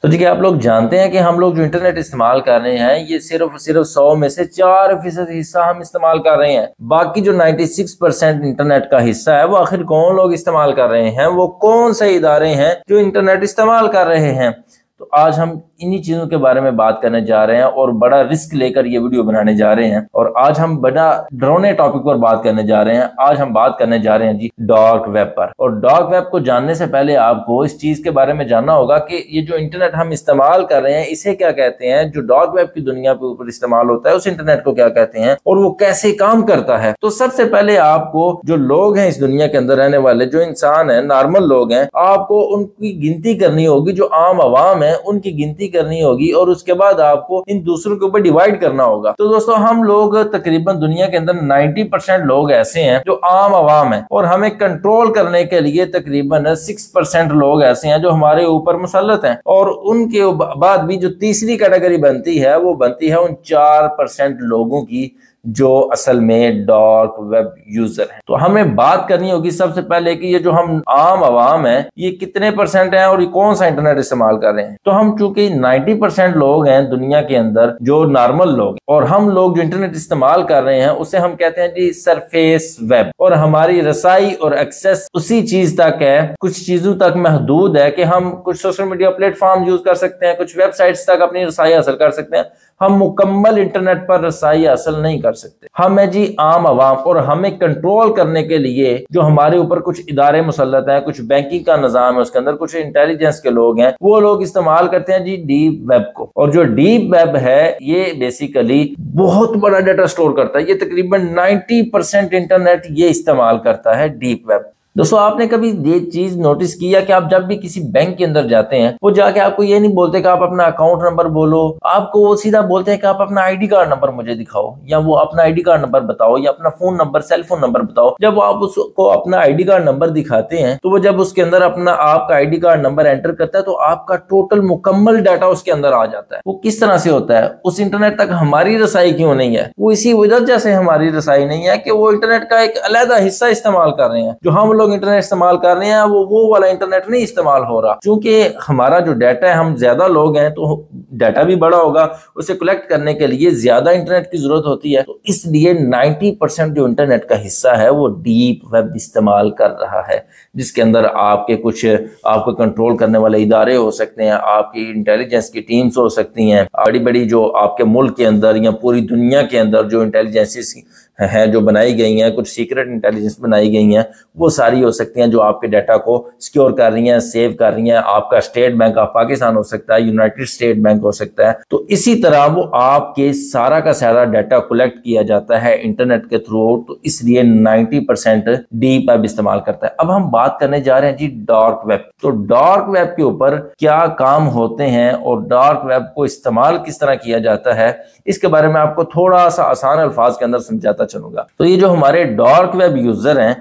تو جی آپ لوگ جانتے ہیں کہ ہم لوگ جو انٹرنیٹ استعمال کر رہے ہیں یہ صرف 100 میں سے 4% حصہ ہم استعمال کر رہے ہیں. باقی جو 96% انٹرنیٹ کا حصہ ہے وہ آخر کون لوگ استعمال کر رہے ہیں, وہ کون سے ادارے ہیں جو انٹرنیٹ استعمال کر رہے ہیں. تو آج ہم انہی چیزوں کے بارے میں بات کرنے جا رہے ہیں اور بڑا رسک لے کر یہ ویڈیو بنانے جا رہے ہیں, اور آج ہم بڑا ڈرونے ٹاپک پر بات کرنے جا رہے ہیں. آج ہم بات کرنے جا رہے ہیں جی ڈارک ویب پر. اور ڈارک ویب کو جاننے سے پہلے آپ کو اس چیز کے بارے میں جاننا ہوگا کہ یہ جو انٹرنیٹ ہم استعمال کر رہے ہیں اسے کیا کہتے ہیں, جو ڈارک ویب کی دنیا کے اوپر استعمال ہوتا ہے اس انٹرنیٹ کو کیا کہتے ہیں اور وہ کیسے کام کرتا ہے. تو سب سے پہلے آپ کو جو لوگ ہیں اس دنیا کے اندر رہنے والے, جو انسان ہیں, نارمل لوگ ہیں, آپ کو ان کی گنتی کرنی ہوگی. جو عام عوام ہے ان کی گنتی کرنی ہوگی اور اس کے بعد آپ کو ان دوسروں کے اوپر ڈیوائیڈ کرنا ہوگا. تو دوستو ہم لوگ تقریباً دنیا کے اندر 90% لوگ ایسے ہیں جو عام عوام ہیں, اور ہمیں کنٹرول کرنے کے لیے تقریباً 6% لوگ ایسے ہیں جو ہمارے اوپر مسلط ہیں. اور ان کے بعد بھی جو تیسری کیٹیگری بنتی ہے وہ بنتی ہے ان 4% لوگوں کی جو اصل میں ڈارک ویب یوزر ہیں. تو ہمیں بات کرنی ہوگی سب سے پہلے کہ یہ جو ہم عام عوام ہیں یہ کتنے % ہیں اور یہ کون سا انٹرنیٹ استعمال کر رہے ہیں. تو ہم چونکہ 90% لوگ ہیں دنیا کے اندر جو نارمل لوگ ہیں, اور ہم لوگ جو انٹرنیٹ استعمال کر رہے ہیں اسے ہم کہتے ہیں جی سرفیس ویب, اور ہماری رسائی اور ایکسس اسی چیز تک ہے, کچھ چیزوں تک محدود ہے کہ ہم کچھ social media plate form use کر سکتے ہیں, کچھ ویب سائٹس تک اپنی رسائی حاصل کر سکتے ہیں. ہم مکمل انٹرنیٹ پر رسائی حاصل نہیں کر سکتے. ہم ہیں جی عام عوام, اور ہمیں کنٹرول کرنے کے لیے جو ہمارے اوپر کچھ ادارے مسلط ہیں, کچھ بینکنگ کا نظام ہے اس کے اندر, کچھ انٹیلیجنس کے لوگ ہیں, وہ لوگ استعمال کرتے ہیں جی ڈیپ ویب کو. اور جو ڈیپ ویب ہے یہ بیسیکلی بہت بڑا ڈیٹا سٹور کرتا ہے. یہ تقریباً 90% انٹرنیٹ یہ استعمال کرتا ہے ڈیپ ویب. دوستو آپ نے کبھی یہ چیز نوٹس کیا کہ آپ جب بھی کسی بینک کے اندر جاتے ہیں وہ جا کے آپ کو یہ نہیں بولتے کہ آپ اپنا اکاؤنٹ نمبر بولو, آپ کو وہ سیدھا بولتے ہیں کہ آپ اپنا آئی ڈی کارڈ نمبر مجھے دکھاؤ, یا وہ اپنا آئی ڈی کارڈ نمبر بتاؤ, یا اپنا phone number, cell phone number بتاؤ. جب آپ اس کو اپنا آئی ڈی کارڈ نمبر دکھاتے ہیں تو وہ جب اس کے اندر اپنا آپ کا I D card number inter کرتا ہے تو آپ کا ٹوٹل مکمل ڈاٹا اس کے اندر آ جاتا ہے. وہ کس طرح سے ہوتا ہے, اس انٹرنیٹ تک ہماری رسائی کیوں نہیں ہے, وہ اسی وجہ سے ہماری رسائی نہیں ہے کہ وہ انٹرنیٹ کا ایک علیحدہ حصہ استعمال کر رہے ہیں. جو ہم لوگ انٹرنیٹ استعمال کر رہے ہیں وہ والا انٹرنیٹ نہیں استعمال ہو رہا. چونکہ ہمارا جو ڈیٹا ہے, ہم زیادہ لوگ ہیں تو ڈیٹا بھی بڑا ہوگا, اسے کلیکٹ کرنے کے لیے زیادہ انٹرنیٹ کی ضرورت ہوتی ہے. تو اس لیے 90% جو انٹرنیٹ کا حصہ ہے وہ ڈیپ ویب استعمال کر رہا ہے, جس کے اندر آپ کے کچھ آپ کو کنٹرول کرنے والے ادارے ہو سکتے ہیں, آپ کی انٹیلیجنس کی ٹیمز ہو سکتی ہیں, بڑی بڑی جو آپ کے ملک کے اندر یا پوری دنیا کے اندر جو انٹیلیجنس ہیں جو بنائی گئی ہیں, کچھ سیکرٹ انٹیلیجنس بنائی گئی ہیں, وہ ساری ہو سکتی ہیں جو آپ کے ڈیٹا کو سیکیور کر رہی ہیں, سیو کر رہی ہیں. آپ کا اسٹیٹ بینک آف پاکستان ہو سکتا ہے, یونائٹڈ اسٹیٹ بینک ہو سکتا ہے. تو اسی طرح وہ آپ کے سارا کا سارا ڈیٹا کلیکٹ کیا جاتا ہے انٹرنیٹ کے تھرو. تو اس لیے 90% ڈیپ ویب استعمال کرتا ہے. اب ہم بات کرنے جا رہے ہیں جی ڈارک ویب. تو ڈارک ویب کے اوپر کیا کام ہوتے ہیں اور ڈارک ویب کو استعمال کس طرح کیا جاتا ہے, اس کے بارے میں آپ کو تھوڑا سا آسان الفاظ کے اندر سمجھاتا چلوں گا. تو یہ جو ہمارے ڈارک ویب یوزر ہیں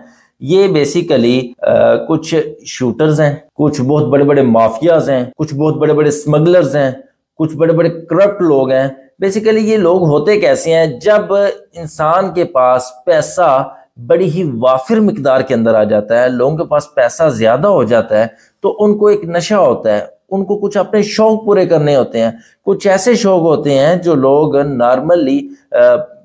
یہ بیسیکلی کچھ شوٹرز ہیں, کچھ بہت بڑے بڑے مافیاز ہیں, کچھ بہت بڑے بڑے اسمگلرز ہیں, کچھ بڑے بڑے کرپٹ لوگ ہیں. بیسیکلی یہ لوگ ہوتے کیسے ہیں, جب انسان کے پاس پیسہ بڑی ہی وافر مقدار کے اندر آ جاتا ہے, لوگوں کے پاس پیسہ زیادہ ہو جاتا ہے, تو ان کو ایک نشہ ہوتا ہے, ان کو کچھ اپنے شوق پورے کرنے ہوتے ہیں. کچھ ایسے شوق ہوتے ہیں جو لوگ نارملی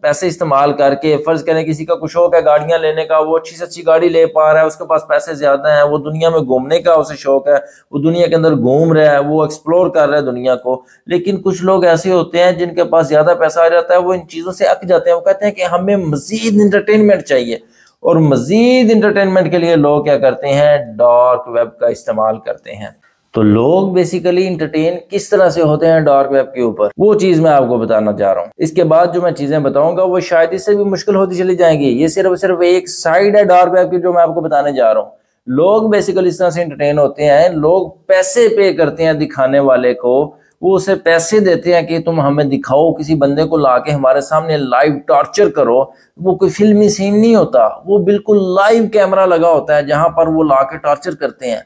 پیسے استعمال کر کے, فرض کریں کسی کا کچھ شوق ہے گاڑیاں لینے کا, وہ اچھی سے اچھی گاڑی لے پا رہا ہے, اس کے پاس پیسے زیادہ ہیں, وہ دنیا میں گھومنے کا اسے شوق ہے, وہ دنیا کے اندر گھوم رہا ہے, وہ ایکسپلور کر رہا ہے دنیا کو. لیکن کچھ لوگ ایسے ہوتے ہیں جن کے پاس زیادہ پیسہ آ جاتا ہے, وہ ان چیزوں سے اک جاتے ہیں. وہ کہتے ہیں کہ ہمیں مزید انٹرٹینمنٹ چاہیے, اور مزید انٹرٹینمنٹ کے لیے لوگ کیا کرتے ہیں, ڈارک ویب کا استعمال کرتے ہیں. تو لوگ بیسیکلی انٹرٹین کس طرح سے ہوتے ہیں ڈارک ویب کے اوپر, وہ چیز میں آپ کو بتانا چاہ رہا ہوں. اس کے بعد جو میں چیزیں بتاؤں گا وہ شاید اس سے بھی مشکل ہوتی چلی جائیں گی. یہ صرف ایک سائیڈ ہے ڈارک ویب کی جو میں آپ کو بتانے جا رہا ہوں. لوگ بیسیکلی اس طرح سے انٹرٹین ہوتے ہیں, لوگ پیسے پے کرتے ہیں دکھانے والے کو, وہ اسے پیسے دیتے ہیں کہ تم ہمیں دکھاؤ, کسی بندے کو لا کے ہمارے سامنے لائیو ٹارچر کرو. وہ کوئی فلمی سین نہیں ہوتا, وہ بالکل لائیو کیمرہ لگا ہوتا ہے جہاں پر وہ لا کے ٹارچر کرتے ہیں.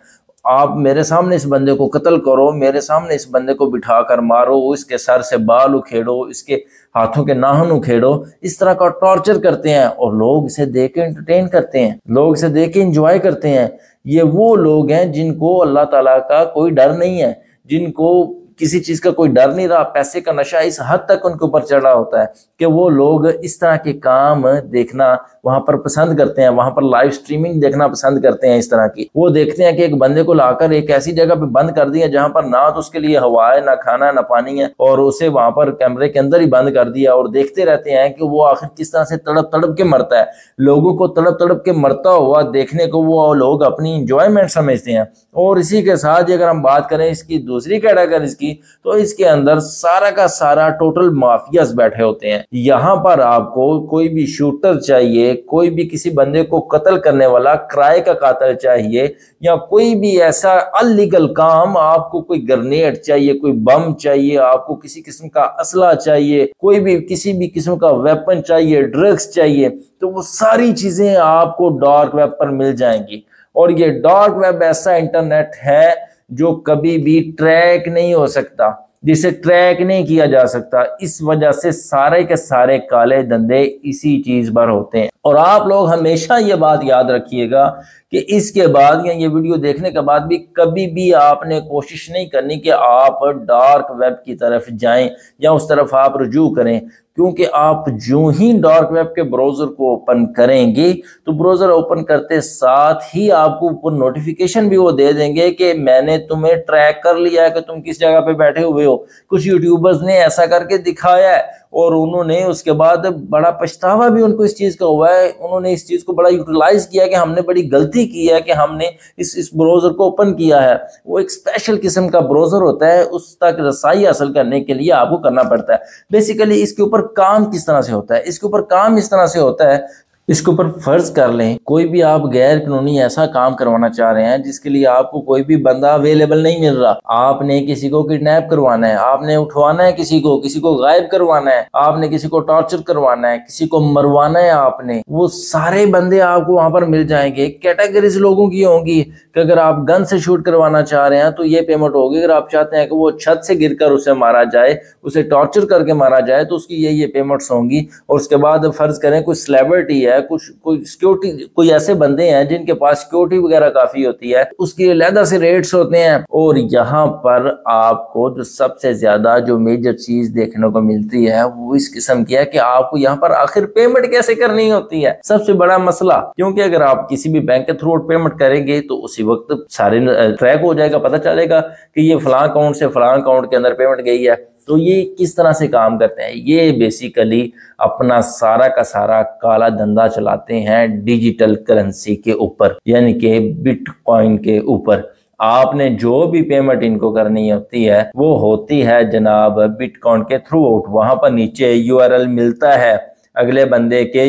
آپ میرے سامنے اس بندے کو قتل کرو, میرے سامنے اس بندے کو بٹھا کر مارو, اس کے سر سے بال اکھیڑو, اس کے ہاتھوں کے ناخن اکھیڑو, اس طرح کا ٹارچر کرتے ہیں. اور لوگ اسے دیکھ کے انٹرٹین کرتے ہیں, لوگ اسے دیکھ کے انجوائے کرتے ہیں. یہ وہ لوگ ہیں جن کو اللہ تعالیٰ کا کوئی ڈر نہیں ہے, جن کو کسی چیز کا کوئی ڈر نہیں رہا، پیسے کا نشہ اس حد تک ان کے اوپر چڑھا ہوتا ہے کہ وہ لوگ اس طرح کے کام دیکھنا وہاں پر پسند کرتے ہیں، وہاں پر لائیو سٹریمنگ دیکھنا پسند کرتے ہیں۔ اس طرح کی وہ دیکھتے ہیں کہ ایک بندے کو لا کر ایک ایسی جگہ پہ بند کر دیا جہاں پر نہ تو اس کے لیے ہوا ہے، نہ کھانا، نہ پانی ہے، اور اسے وہاں پر کیمرے کے اندر ہی بند کر دیا، اور دیکھتے رہتے ہیں کہ وہ آخر کس طرح سے تڑپ تڑپ کے مرتا ہے۔ لوگوں کو تڑپ تڑپ کے مرتا ہوا دیکھنے کو وہ لوگ اپنی انجوائمنٹ سمجھتے ہیں۔ اور اسی کے ساتھ اگر ہم بات کریں اس کی دوسری کیٹیگریز کی، تو اس کے اندر سارا کا سارا ٹوٹل مافیاز بیٹھے ہوتے ہیں۔ یہاں پر آپ کو کوئی بھی شوٹر چاہیے، کوئی بھی کسی بندے کو قتل کرنے والا کرائے کا قاتل چاہیے، یا کوئی بھی ایسا انلیگل کام، آپ کو کوئی گرنیڈ چاہیے، کوئی بم چاہیے، آپ کو کسی قسم کا اسلحہ چاہیے، کوئی بھی کسی بھی قسم کا ویپن چاہیے، ڈرگز چاہیے، تو وہ ساری چیزیں آپ کو ڈارک ویب پر مل جائیں گی۔ اور یہ ڈارک ویب ایسا انٹرنیٹ ہے جو کبھی بھی ٹریک نہیں ہو سکتا، جسے ٹریک نہیں کیا جا سکتا۔ اس وجہ سے سارے کے سارے کالے دھندے اسی چیز پر ہوتے ہیں۔ اور آپ لوگ ہمیشہ یہ بات یاد رکھیے گا کہ اس کے بعد یا یہ ویڈیو دیکھنے کے بعد بھی کبھی بھی آپ نے کوشش نہیں کرنی کہ آپ ڈارک ویب کی طرف جائیں یا اس طرف آپ رجوع کریں، کیونکہ آپ جو ہی ڈارک ویب کے براؤزر کو اوپن کریں گے تو براؤزر اوپن کرتے ساتھ ہی آپ کو اوپر نوٹیفیکیشن بھی وہ دے دیں گے کہ میں نے تمہیں ٹریک کر لیا ہے کہ تم کس جگہ پہ بیٹھے ہوئے ہو۔ کچھ یوٹیوبرز نے ایسا کر کے دکھایا ہے اور انہوں نے اس کے بعد بڑا پچھتاوا بھی ان کو اس چیز کا ہوا ہے۔ انہوں نے اس چیز کو بڑا یوٹیلائز کیا کہ ہم نے بڑی غلطی کی ہے کہ ہم نے اس براؤزر کو اوپن کیا ہے۔ وہ ایک اسپیشل قسم کا براؤزر ہوتا ہے، اس تک رسائی حاصل کرنے کے لیے آپ کو کرنا پڑتا ہے۔ بیسیکلی اس کے اوپر کام کس طرح سے ہوتا ہے؟ اس کے اوپر کام اس طرح سے ہوتا ہے، اس کے اوپر فرض کر لیں کوئی بھی آپ غیر قانونی ایسا کام کروانا چاہ رہے ہیں جس کے لیے آپ کو کوئی بھی بندہ اویلیبل نہیں مل رہا، آپ نے کسی کو کڈنیپ کروانا ہے، آپ نے اٹھوانا ہے کسی کو غائب کروانا ہے، آپ نے کسی کو ٹارچر کروانا ہے، کسی کو مروانا ہے، آپ نے وہ سارے بندے آپ کو وہاں پر مل جائیں گے۔ کیٹیگریز لوگوں کی ہوں گی کہ اگر آپ گن سے شوٹ کروانا چاہ رہے ہیں تو یہ پیمنٹ ہوگی، اگر آپ چاہتے ہیں کہ وہ چھت سے گر کر اسے مارا جائے، اسے ٹارچر کر کے مارا جائے، تو اس کی یہ پیمنٹس ہوں گی۔ اور اس کے بعد فرض کریں کوئی سیلیبریٹی ہے، کوئی سیکیورٹی، کوئی ایسے بندے ہیں جن کے پاس سیکیورٹی وغیرہ کافی ہوتی ہے، اس کے علیحدہ سے ریٹس ہوتے ہیں۔ اور یہاں پر آپ کو جو سب سے زیادہ جو میجر چیز دیکھنے کو ملتی ہے وہ اس قسم کی ہے کہ آپ کو یہاں پر آخر پیمنٹ کیسے کرنی ہوتی ہے، سب سے بڑا مسئلہ۔ کیونکہ اگر آپ کسی بھی بینک کے تھرو پیمنٹ کریں گے تو اسی وقت سارے ٹریک ہو جائے گا، پتہ چلے گا کہ یہ فلاں اکاؤنٹ سے فلاں اکاؤنٹ کے اندر پیمنٹ گئی ہے۔ تو یہ کس طرح سے کام کرتے ہیں؟ یہ بیسیکلی اپنا سارا کا سارا کالا دھندا چلاتے ہیں ڈیجیٹل کرنسی کے اوپر، یعنی کہ بٹ کوائن کے اوپر۔ آپ نے جو بھی پیمنٹ ان کو کرنی ہوتی ہے وہ ہوتی ہے جناب بٹ کوائن کے تھرو آؤٹ۔ وہاں پر نیچے URL ملتا ہے اگلے بندے کے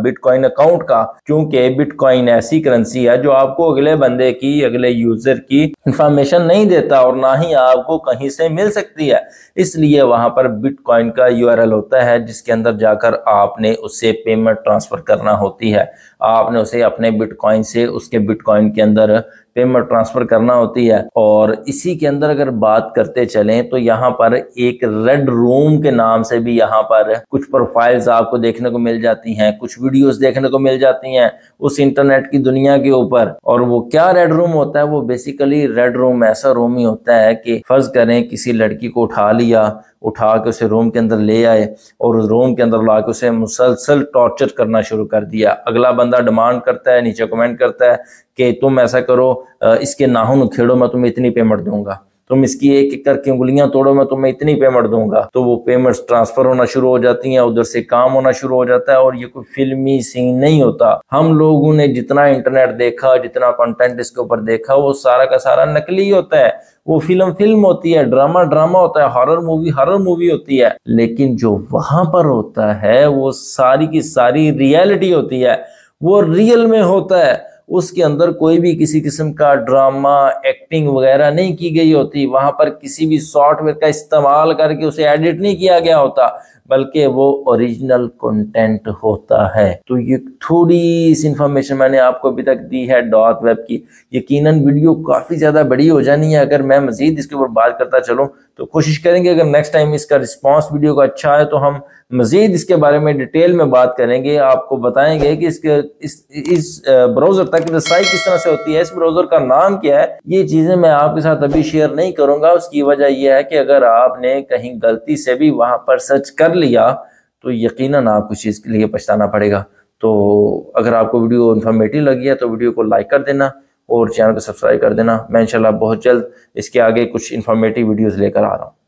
بٹ کوائن اکاؤنٹ کا، کیونکہ بٹ کوائن ایسی کرنسی ہے جو آپ کو اگلے بندے کی، اگلے یوزر کی انفارمیشن نہیں دیتا اور نہ ہی آپ کو کہیں سے مل سکتی ہے۔ اس لیے وہاں پر بٹ کوائن کا URL ہوتا ہے جس کے اندر جا کر آپ نے اسے پیمنٹ ٹرانسفر کرنا ہوتی ہے۔ آپ نے اسے اپنے بٹ کوائن سے اس کے بٹ کوائن کے اندر پیمنٹ ٹرانسفر کرنا ہوتی ہے۔ اور اسی کے اندر اگر بات کرتے چلیں تو یہاں پر ایک ریڈ روم کے نام سے بھی یہاں پر کچھ پروفائلز آپ کو دیکھنے کو مل جاتی ہیں، کچھ ویڈیوز دیکھنے کو مل جاتی ہیں اس انٹرنیٹ کی دنیا کے اوپر۔ اور وہ کیا ریڈ روم ہوتا ہے؟ وہ بیسیکلی ریڈ روم ایسا روم ہی ہوتا ہے کہ فرض کریں کسی لڑکی کو اٹھا کے اسے روم کے اندر لے آئے اور اس روم کے اندر لا کے اسے مسلسل ٹارچر کرنا شروع کر دیا۔ اگلا بندہ ڈیمانڈ کرتا ہے، نیچے کمنٹ کرتا ہے کہ تم ایسا کرو، اس کے ناخن کھیڑو میں تمہیں اتنی پیمنٹ دوں گا، تم اس کی ایک ایک کر کے انگلیاں توڑو میں تمہیں اتنی پیمنٹ دوں گا۔ تو وہ پیمنٹس ٹرانسفر ہونا شروع ہو جاتی ہیں، ادھر سے کام ہونا شروع ہو جاتا ہے۔ اور یہ کوئی فلمی سین نہیں ہوتا۔ ہم لوگوں نے جتنا انٹرنیٹ دیکھا، جتنا کنٹینٹ اس کے اوپر دیکھا، وہ سارا کا سارا نقلی ہوتا ہے، وہ فلم ہوتی ہے، ڈرامہ ہوتا ہے، ہارر مووی ہوتی ہے۔ لیکن جو وہاں پر ہوتا ہے وہ ساری کی ساری ریئلٹی ہوتی ہے، وہ ریئل میں ہوتا ہے۔ اس کے اندر کوئی بھی کسی قسم کا ڈرامہ، ایکٹنگ وغیرہ نہیں کی گئی ہوتی۔ وہاں پر کسی بھی سافٹ ویئر کا استعمال کر کے اسے ایڈٹ نہیں کیا گیا ہوتا، بلکہ وہ اوریجنل کنٹینٹ ہوتا ہے۔ تو یہ تھوڑی سی انفارمیشن میں نے آپ کو ابھی تک دی ہے ڈارک ویب کی۔ یقیناً ویڈیو کافی زیادہ بڑی ہو جانی ہے، اگر میں مزید اس کے اوپر بات کرتا چلوں تو کوشش کریں گے اگر نیکسٹ ٹائم اس کا رسپانس ویڈیو کا اچھا ہے تو ہم مزید اس کے بارے میں ڈیٹیل میں بات کریں گے، آپ کو بتائیں گے کہ اس براؤزر تک رسائی کس طرح سے ہوتی ہے، اس براؤزر کا نام کیا ہے۔ یہ چیزیں میں آپ کے ساتھ ابھی شیئر نہیں کروں گا، اس کی وجہ یہ ہے کہ اگر آپ نے کہیں غلطی سے بھی وہاں پر سرچ کر لیا تو یقیناً آپ کو اس چیز کے لیے پچھتانا پڑے گا۔ تو اگر آپ کو ویڈیو انفارمیٹیو لگی ہے تو ویڈیو کو لائک کر دینا اور چینل کو سبسکرائب کر دینا۔ میں انشاءاللہ بہت جلد اس کے آگے کچھ انفارمیٹیو ویڈیوز لے کر آ رہا ہوں۔